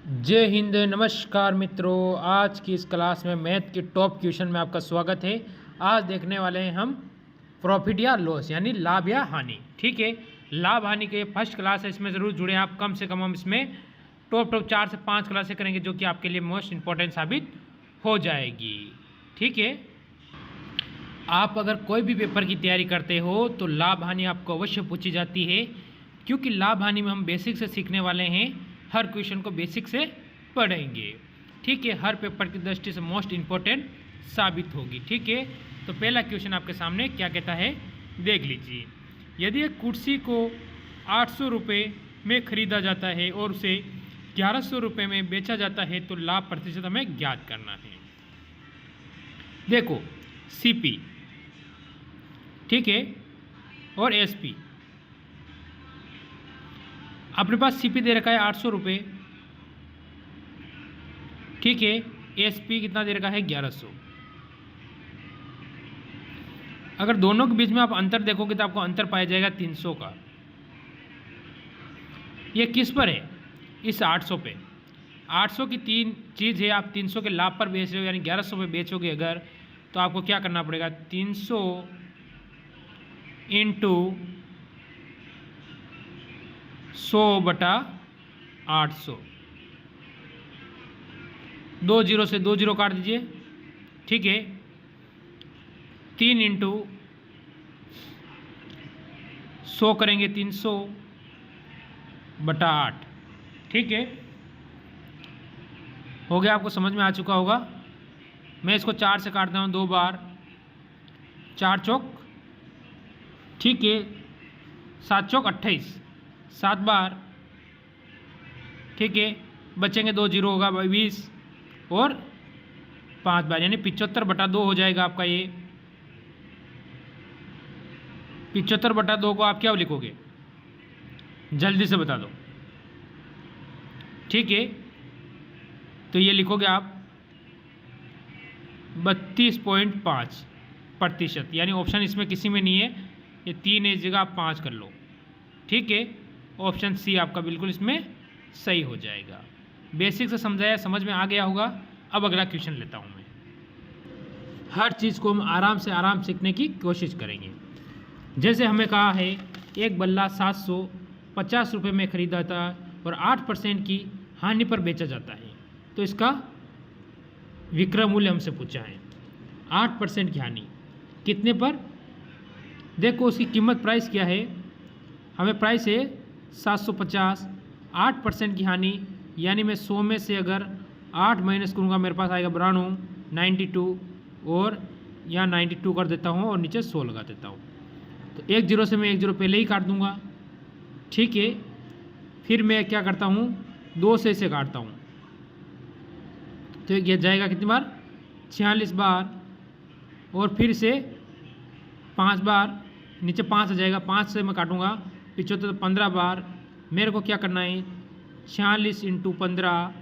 जय हिंद, नमस्कार मित्रों। आज की इस क्लास में मैथ के टॉप क्वेश्चन में आपका स्वागत है। आज देखने वाले हैं हम प्रॉफिट या लॉस यानी लाभ या हानि। ठीक है, लाभ हानि के फर्स्ट क्लास है, इसमें ज़रूर जुड़े आप। कम से कम हम इसमें टॉप 4 से 5 क्लासें करेंगे जो कि आपके लिए मोस्ट इंपॉर्टेंट साबित हो जाएगी। ठीक है, आप अगर कोई भी पेपर की तैयारी करते हो तो लाभ हानि आपको अवश्य पूछी जाती है, क्योंकि लाभ हानि में हम बेसिक से सीखने वाले हैं। हर क्वेश्चन को बेसिक से पढ़ेंगे। ठीक है, हर पेपर की दृष्टि से मोस्ट इम्पोर्टेंट साबित होगी। ठीक है, तो पहला क्वेश्चन आपके सामने क्या कहता है, देख लीजिए। यदि एक कुर्सी को 800 रुपये में खरीदा जाता है और उसे 1100 रुपये में बेचा जाता है तो लाभ प्रतिशत हमें ज्ञात करना है। देखो, सीपी, ठीक है, और एसपी। अपने पास सीपी दे रखा है 800 रुपये, ठीक है। एसपी कितना दे रखा है, 1100। अगर दोनों के बीच में आप अंतर देखोगे तो आपको अंतर पाया जाएगा 300 का। ये किस पर है, इस 800 पे। 800 की तीन चीज़ है, आप 300 के लाभ पर बेच रहे हो यानी 1100 पे बेचोगे अगर, तो आपको क्या करना पड़ेगा, 300 इंटू 100/800। 2 जीरो से 2 जीरो काट दीजिए, ठीक है। 3 इंटू 100 करेंगे 300/8, ठीक है। हो गया, आपको समझ में आ चुका होगा। मैं इसको 4 से काटता हूँ 2 बार, 4 चौक, ठीक है, 7 चौक 28, 7 बार, ठीक है। बचेंगे 2 जीरो, होगा 20 और 5 बार यानी 75/2 हो जाएगा आपका ये। 75/2 को आप क्या लिखोगे, जल्दी से बता दो, ठीक है। तो ये लिखोगे आप 32.5% यानी ऑप्शन इसमें किसी में नहीं है, ये 3 है, जगह आप 5 कर लो, ठीक है। ऑप्शन सी आपका बिल्कुल इसमें सही हो जाएगा। बेसिक से समझाया, समझ में आ गया होगा। अब अगला क्वेश्चन लेता हूँ मैं। हर चीज़ को हम आराम से सीखने की कोशिश करेंगे। जैसे हमें कहा है एक बल्ला 750 रुपये में खरीदा था और 8% की हानि पर बेचा जाता है, तो इसका विक्रय मूल्य हमसे पूछा है। 8% की हानि कितने पर, देखो उसकी कीमत प्राइस क्या है, हमें प्राइस है 750, 8% की हानि यानी मैं 100 में से अगर 8 माइनस करूँगा मेरे पास आएगा 92, और यहाँ 92 कर देता हूँ और नीचे 100 लगा देता हूँ। तो 1 जीरो से मैं 1 जीरो पहले ही काट दूँगा, ठीक है। फिर मैं क्या करता हूँ, 2 से इसे काटता हूँ, तो ये जाएगा कितनी बार, 46 बार, और फिर से 5 बार, नीचे 5 आ जाएगा, 5 से मैं काटूँगा 75, तो 15 बार। मेरे को क्या करना है, 46 इंटू 15,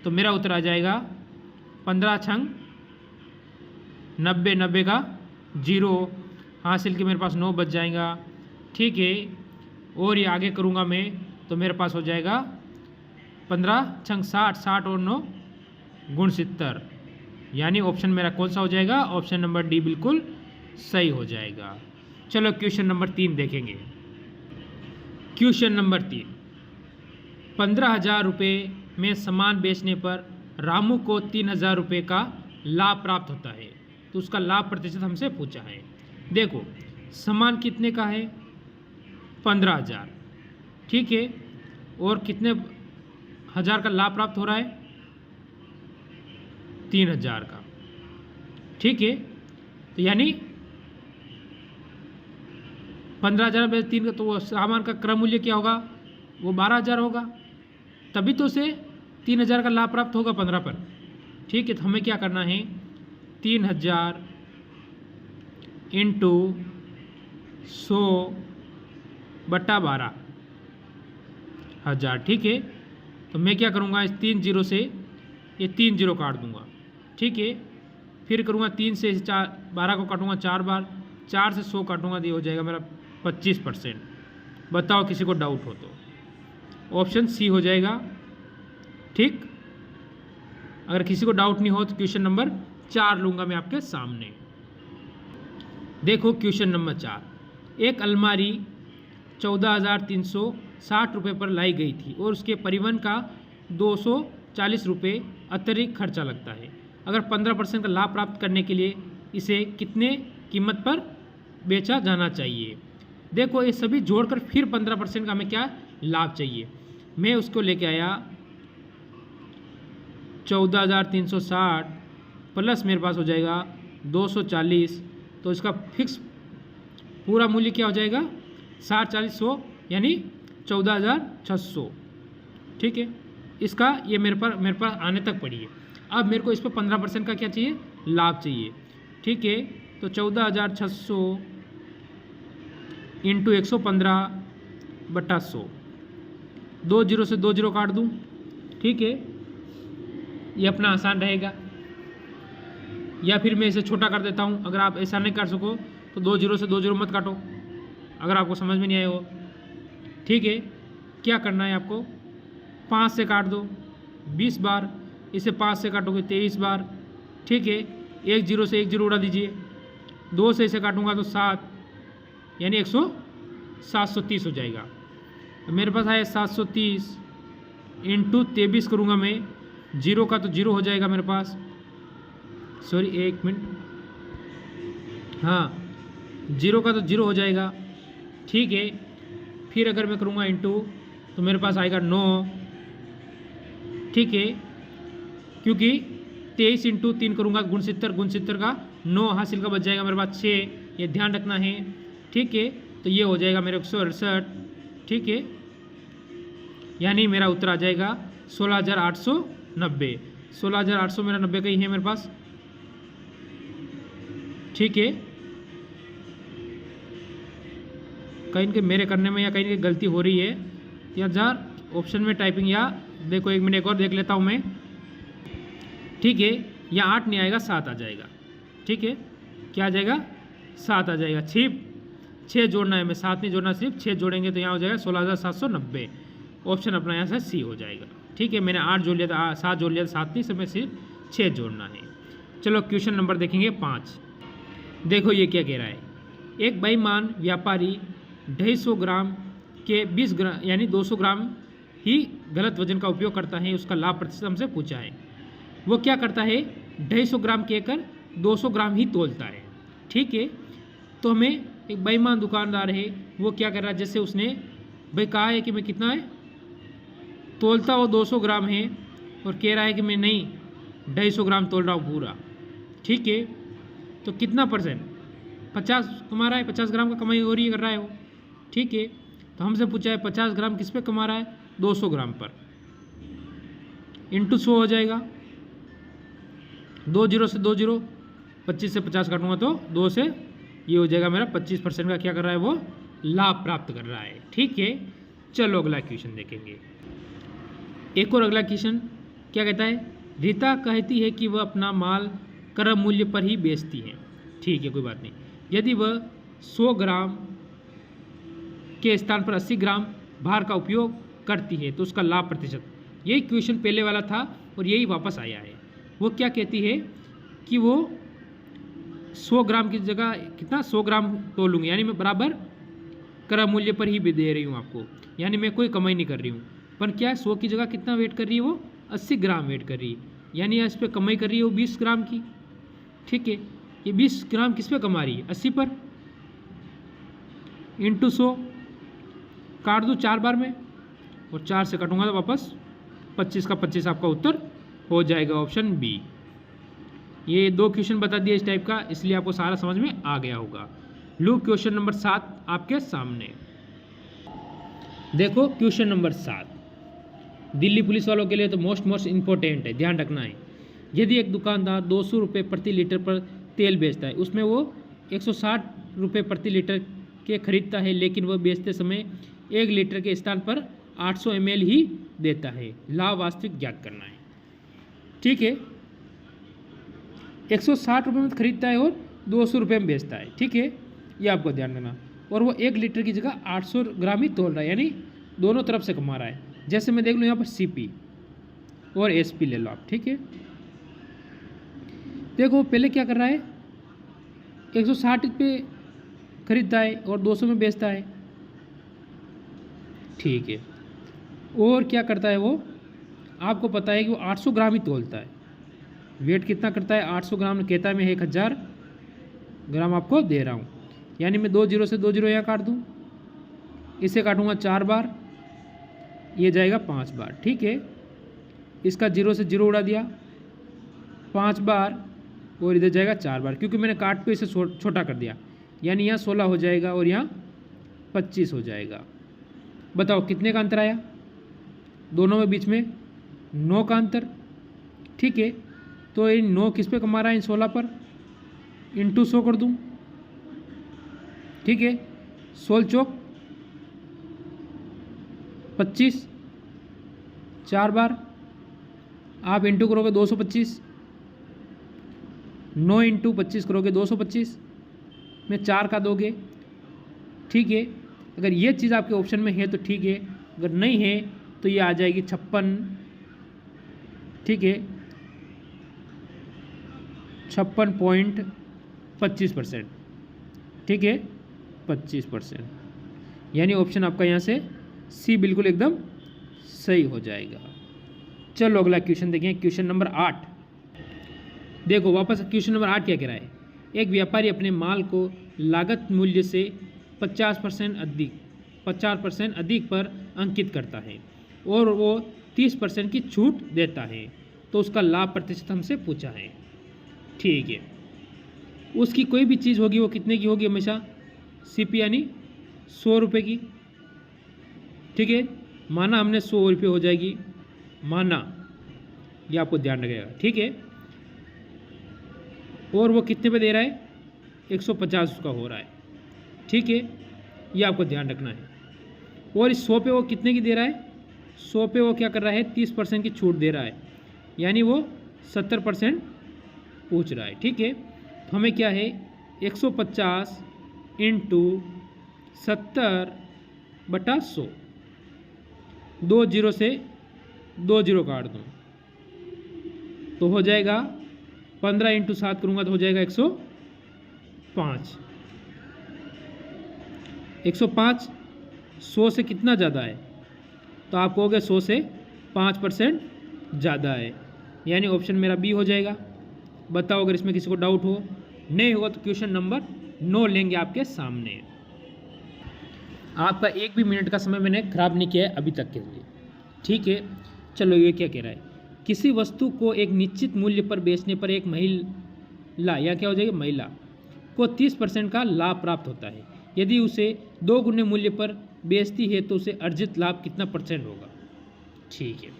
तो मेरा उत्तर आ जाएगा 15 छंग 90, 90 का 0 हासिल के मेरे पास 9 बच जाएगा, ठीक है। और ये आगे करूँगा मैं तो मेरे पास हो जाएगा 15 छंग 60, 60 और 9 गुण 70, यानी ऑप्शन मेरा कौन सा हो जाएगा, ऑप्शन नंबर डी बिल्कुल सही हो जाएगा। चलो क्वेश्चन नंबर 3 देखेंगे। क्वेश्चन नंबर 3, 15,000 रुपये में सामान बेचने पर रामू को 3,000 रुपये का लाभ प्राप्त होता है, तो उसका लाभ प्रतिशत हमसे पूछा है। देखो, सामान कितने का है, 15,000, ठीक है, और कितने हज़ार का लाभ प्राप्त हो रहा है, 3,000 का, ठीक है। तो यानी 15,000 में 3 का, तो वो सामान का क्रय मूल्य क्या होगा, वो 12,000 होगा, तभी तो उसे 3,000 का लाभ प्राप्त होगा 15 पर, ठीक है। तो हमें क्या करना है, 3,000 इंटू 100/12,000, ठीक है। तो मैं क्या करूँगा, इस 3 जीरो से ये 3 जीरो काट दूँगा, ठीक है। फिर करूँगा 3 से 4, 12 को काटूँगा 4 बार, 4 से 100 काटूँगा तो ये हो जाएगा मेरा 25%। बताओ किसी को डाउट हो तो, ऑप्शन सी हो जाएगा ठीक, अगर किसी को डाउट नहीं हो तो क्वेश्चन नंबर 4 लूँगा मैं आपके सामने। देखो क्वेश्चन नंबर 4, एक अलमारी 14,360 रुपये पर लाई गई थी और उसके परिवहन का 240 रुपये अतिरिक्त खर्चा लगता है। अगर 15% का लाभ प्राप्त करने के लिए इसे कितने कीमत पर बेचा जाना चाहिए। देखो ये सभी जोड़कर फिर 15% का हमें क्या लाभ चाहिए। मैं उसको लेके आया 14,360 प्लस मेरे पास हो जाएगा 240, तो इसका फिक्स पूरा मूल्य क्या हो जाएगा 60-40-100 यानी 14,600। ठीक है, इसका ये मेरे पास आने तक पड़ी है। अब मेरे को इस पर 15% का क्या चाहिए, लाभ चाहिए। ठीक है, तो 14,600 इंटू 115/100, 2 जीरो से 2 जीरो काट दूँ। ठीक है, ये अपना आसान रहेगा, या फिर मैं इसे छोटा कर देता हूँ। अगर आप ऐसा नहीं कर सको तो 2 जीरो से 2 जीरो मत काटो, अगर आपको समझ में नहीं आया हो। ठीक है, क्या करना है आपको, 5 से काट दो 20 बार, इसे 5 से काटोगे 23 बार। ठीक है, 1 जीरो से 1 जीरो उड़ा दीजिए, 2 से इसे काटूंगा तो 7 यानी 730 हो जाएगा। मेरे पास है 730 इंटू 23 करूँगा मैं, जीरो का तो जीरो हो जाएगा मेरे पास, सॉरी 1 मिनट, हाँ जीरो का तो जीरो हो जाएगा। ठीक है, फिर अगर मैं करूँगा इंटू तो मेरे पास आएगा 9। ठीक है, क्योंकि 23 इंटू 3 करूँगा गुणसितर का 9 हासिल का बच जाएगा मेरे पास 6, ये ध्यान रखना है। ठीक है, तो ये हो जाएगा मेरे 168। ठीक है, यानी मेरा उत्तर आ जाएगा 16,890। 16,800 मेरा 90 का ही है मेरे पास। ठीक है, कहीं के मेरे करने में या कहीं की गलती हो रही है, या जार ऑप्शन में टाइपिंग, या देखो 1 मिनट एक और देख लेता हूँ मैं। ठीक है, या 8 नहीं आएगा 7 आ जाएगा। ठीक है, क्या आ जाएगा 7 आ जाएगा। 6 जोड़ना है, मैं 7 नहीं जोड़ना, सिर्फ 6 जोड़ेंगे तो यहाँ हो जाएगा 16,790। ऑप्शन अपना यहाँ से सी हो जाएगा। ठीक है, मैंने 8 जोड़ लिया था, 7 जोड़ लिया था, 7 नहीं, समय सिर्फ 6 जोड़ना है। चलो क्वेश्चन नंबर देखेंगे 5। देखो ये क्या कह रहा है, एक बेईमान व्यापारी 250 ग्राम के 20 ग्राम यानी 200 ग्राम ही गलत वजन का उपयोग करता है, उसका लाभ प्रतिशत हमसे पूछा है। वो क्या करता है, 250 ग्राम कहकर 200 ग्राम ही तोलता है। ठीक है, तो हमें एक बेईमान दुकानदार है, वो क्या कर रहा है, जैसे उसने भाई कहा है कि मैं कितना है तोलता वो 200 ग्राम है, और कह रहा है कि मैं नहीं 250 ग्राम तोल रहा हूँ पूरा। ठीक है, तो कितना परसेंट 50 कमा रहा है, 50 ग्राम का कमाई हो रही है, कर रहा है वो। ठीक है, तो हमसे पूछा है 50 ग्राम किस पे कमा रहा है, 200 ग्राम पर, इंटू 100 हो जाएगा। 2 जीरो से 2 जीरो, 25 से 50 काटूंगा तो 2 से ये हो जाएगा मेरा 25% का क्या कर रहा है, वो लाभ प्राप्त कर रहा है। ठीक है, चलो अगला क्वेश्चन देखेंगे। एक और अगला क्वेश्चन क्या कहता है, रीता कहती है कि वह अपना माल क्रय मूल्य पर ही बेचती है। ठीक है, कोई बात नहीं। यदि वह 100 ग्राम के स्थान पर 80 ग्राम भार का उपयोग करती है तो उसका लाभ प्रतिशत, यही क्वेश्चन पहले वाला था और यही वापस आया है। वो क्या कहती है कि वो 100 ग्राम की जगह कितना 100 ग्राम तोलूँगी, यानी मैं बराबर क्रय मूल्य पर ही दे रही हूँ आपको, यानी मैं कोई कमाई नहीं कर रही हूँ। पर क्या है, 100 की जगह कितना वेट कर रही है, वो 80 ग्राम वेट कर रही है, यानी इस पर कमाई कर रही है वो 20 ग्राम की। ठीक है, ये 20 ग्राम किस पे कमा रही है, 80 पर, इंटू 100 काट दूँ 4 बार में, और 4 से काटूंगा तो वापस 25 का 25 आपका उत्तर हो जाएगा, ऑप्शन बी। ये 2 क्वेश्चन बता दिए इस टाइप का, इसलिए आपको सारा समझ में आ गया होगा। लो क्वेश्चन नंबर 7 आपके सामने। देखो क्वेश्चन नंबर 7 दिल्ली पुलिस वालों के लिए तो मोस्ट इम्पोर्टेंट है, ध्यान रखना है। यदि एक दुकानदार 200 रुपये प्रति लीटर पर तेल बेचता है, उसमें वो 160 रुपये प्रति लीटर के खरीदता है, लेकिन वह बेचते समय 1 लीटर के स्थान पर 800 ml ही देता है। लाभ वास्तविक ज्ञात करना है। ठीक है, 160 रुपये में खरीदता है और 200 रुपये में बेचता है। ठीक है, ये आपको ध्यान रखना। और वो 1 लीटर की जगह 800 ग्राम ही तोल रहा है, यानी दोनों तरफ से कमा रहा है। जैसे मैं देख लूँ यहाँ पर CP और SP ले लो आप, ठीक है। देखो पहले क्या कर रहा है, 160 पे खरीदता है और 200 में बेचता है, ठीक है। और क्या करता है वो, आपको पता है कि वो 800 ग्राम ही तोलता है। वेट कितना करता है, 800 ग्राम कहता है, मैं 1000 ग्राम आपको दे रहा हूँ। यानी मैं 2 जीरो से 2 जीरो यहाँ काट दूँ, इसे काटूँगा 4 बार, ये जाएगा 5 बार, ठीक है। इसका 0 से 0 उड़ा दिया 5 बार, और इधर जाएगा 4 बार, क्योंकि मैंने काट पे इसे छोटा कर दिया। यानी यहाँ 16 हो जाएगा और यहाँ 25 हो जाएगा। बताओ कितने का अंतर आया दोनों में, बीच में 9 का अंतर, ठीक है। तो इन 9 किस पे कमा रहा है, इन 16 पर, इंटू 100 कर दूँ, ठीक है। 16 चौक 25, 4 बार आप इंटू करोगे 225, 9 इंटू 25 करोगे 225 में 4 का दोगे, ठीक है। अगर ये चीज़ आपके ऑप्शन में है तो ठीक है, अगर नहीं है तो ये आ जाएगी 56, ठीक है, 56.25%, ठीक है, 25%। यानी ऑप्शन आपका यहाँ से सी बिल्कुल एकदम सही हो जाएगा। चलो अगला क्वेश्चन देखें, क्वेश्चन नंबर 8। देखो वापस क्वेश्चन नंबर 8 क्या कह रहा है, एक व्यापारी अपने माल को लागत मूल्य से 50% अधिक पर अंकित करता है और वो 30% की छूट देता है, तो उसका लाभ प्रतिशत हमसे पूछा है, ठीक है। उसकी कोई भी चीज़ होगी वो कितने की होगी, हमेशा CP यानी 100 रुपये की, ठीक है। माना हमने 100 रुपये हो जाएगी, माना, ये आपको ध्यान रखेगा, ठीक है। और वो कितने पे दे रहा है, 150 उसका हो रहा है, ठीक है, ये आपको ध्यान रखना है। और इस 100 पे वो कितने की दे रहा है, 100 पे वो क्या कर रहा है, 30% की छूट दे रहा है, यानी वो 70% पूछ रहा है, ठीक है। तो हमें क्या है, 150 इंटू 70/100, 2 जीरो से 2 जीरो काट दूँ तो हो जाएगा 15 इंटू 7 करूँगा तो हो जाएगा 105। 105 100 से कितना ज़्यादा है, तो आप कहोगे 100 से 5% ज़्यादा है, यानी ऑप्शन मेरा बी हो जाएगा। बताओ अगर इसमें किसी को डाउट हो, नहीं होगा तो क्वेश्चन नंबर 9 लेंगे आपके सामने। आपका एक भी मिनट का समय मैंने खराब नहीं किया है अभी तक के लिए, ठीक है। चलो ये क्या कह रहा है, किसी वस्तु को एक निश्चित मूल्य पर बेचने पर एक महिला, या क्या हो जाएगी, महिला को 30% का लाभ प्राप्त होता है। यदि उसे 2 गुने मूल्य पर बेचती है तो उसे अर्जित लाभ कितना % होगा, ठीक है।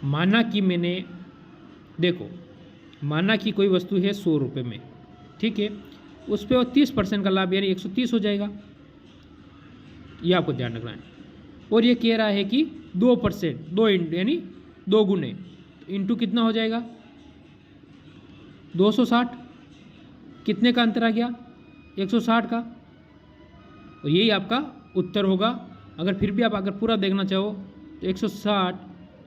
माना कि मैंने, देखो माना कि कोई वस्तु है 100 रुपये में, ठीक है, उस पर वो 30% का लाभ यानी 130 हो जाएगा, ये आपको ध्यान रखना है। और ये कह रहा है कि 2%, 2 यानी 2 गुने, इंटू कितना हो जाएगा, 260, कितने का अंतर आ गया, 160 का, और यही आपका उत्तर होगा। अगर फिर भी आप अगर पूरा देखना चाहो तो 160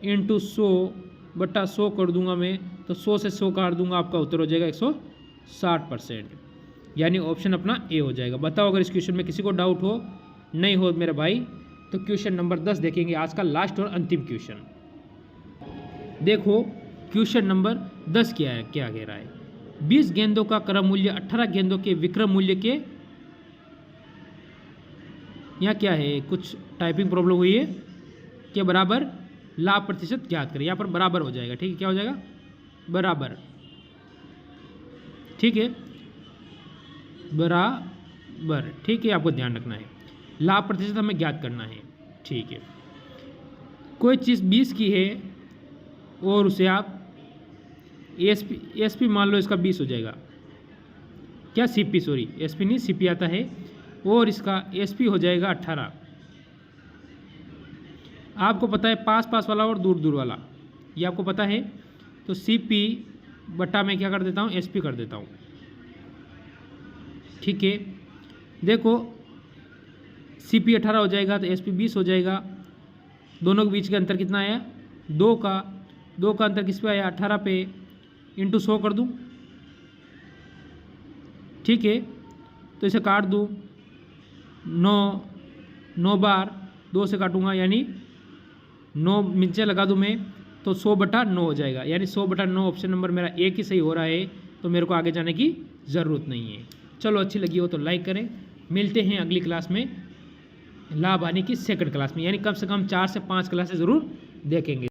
इंटू 100/100 कर दूंगा मैं, तो 100 से 100 काट दूंगा, आपका उत्तर हो जाएगा 160%, यानी ऑप्शन अपना ए हो जाएगा। बताओ अगर इस क्वेश्चन में किसी को डाउट हो, नहीं हो मेरे भाई तो क्वेश्चन नंबर 10 देखेंगे, आज का लास्ट और अंतिम क्वेश्चन। देखो क्वेश्चन नंबर 10 क्या है, क्या कह रहा है, 20 गेंदों का क्रय मूल्य 18 गेंदों के विक्रय मूल्य के, यहाँ क्या है, कुछ टाइपिंग प्रॉब्लम हुई है, के बराबर लाभ प्रतिशत ज्ञात करें। यहाँ पर बराबर हो जाएगा, ठीक है, क्या हो जाएगा, बराबर, ठीक है, बराबर, ठीक है, आपको ध्यान रखना है, लाभ प्रतिशत हमें ज्ञात करना है, ठीक है। कोई चीज़ 20 की है और उसे आप एसपी मान लो, इसका 20 हो जाएगा, क्या सीपी, सॉरी एसपी नहीं सीपी आता है, और इसका एसपी हो जाएगा 18। आपको पता है पास पास वाला और दूर दूर वाला, ये आपको पता है, तो सीपी बटा में क्या कर देता हूँ, एसपी कर देता हूँ, ठीक है। देखो सीपी 18 हो जाएगा तो एसपी 20 हो जाएगा, दोनों के बीच का अंतर कितना आया, 2 का, 2 का अंतर किस पे आया, 18 पे, इंटू 100 कर दूँ, ठीक है। तो इसे काट दूँ, 9 बार 2 से काटूंगा, यानी 9 नीचे लगा दूँ मैं, तो 100/9 हो जाएगा, यानी 100/9 ऑप्शन नंबर मेरा एक ही सही हो रहा है, तो मेरे को आगे जाने की ज़रूरत नहीं है। चलो अच्छी लगी हो तो लाइक करें। मिलते हैं अगली क्लास में, लाभ आने की सेकंड क्लास में, यानी कम से कम 4 से 5 क्लासेस ज़रूर देखेंगे।